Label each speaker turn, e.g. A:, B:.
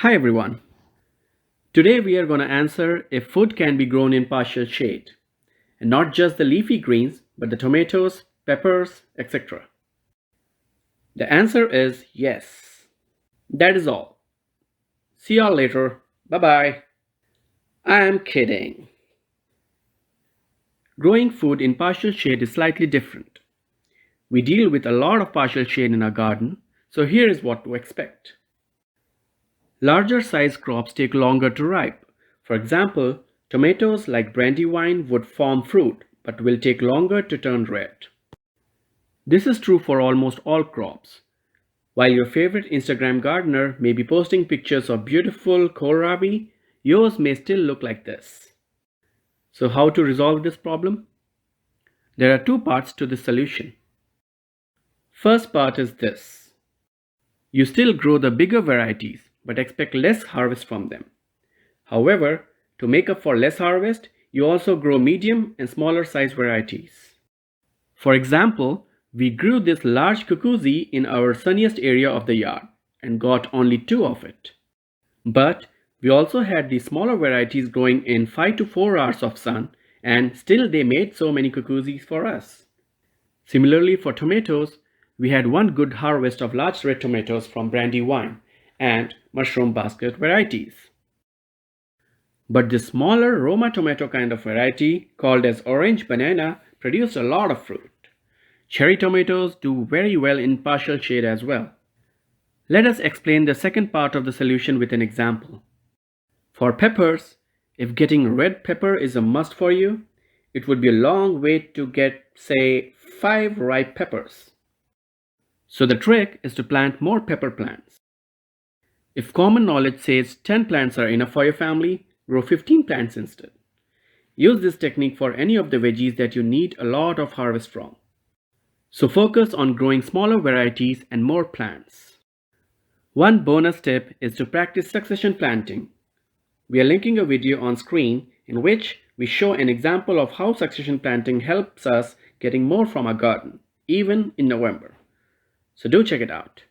A: Hi everyone. Today we are going to answer if food can be grown in partial shade, and not just the leafy greens, but the tomatoes, peppers, etc. The answer is yes. That is all. See y'all later. Bye bye. I'm kidding. Growing food in partial shade is slightly different. We deal with a lot of partial shade in our garden, so here is what to expect. Larger size crops take longer to ripe. For example, tomatoes like brandywine would form fruit but will take longer to turn red. This is true for almost all crops. While your favorite Instagram gardener may be posting pictures of beautiful kohlrabi, yours may still look like this. So how to resolve this problem? There are two parts to the solution. First part is this. You still grow the bigger varieties but expect less harvest from them. However, to make up for less harvest, you also grow medium and smaller size varieties. For example, we grew this large cucuzzi in our sunniest area of the yard and got only 2 of it. But we also had the smaller varieties growing in 5 to 4 hours of sun, and still they made so many cucuzzis for us. Similarly for tomatoes, we had one good harvest of large red tomatoes from brandywine and mushroom basket varieties. But the smaller Roma tomato kind of variety, called as orange banana, produced a lot of fruit. Cherry tomatoes do very well in partial shade as well. Let us explain the second part of the solution with an example. For peppers, if getting red pepper is a must for you, it would be a long wait to get, say, 5 ripe peppers. So the trick is to plant more pepper plants. If common knowledge says 10 plants are enough for your family, grow 15 plants instead. Use this technique for any of the veggies that you need a lot of harvest from. So focus on growing smaller varieties and more plants. One bonus tip is to practice succession planting. We are linking a video on screen in which we show an example of how succession planting helps us getting more from our garden, even in November. So do check it out.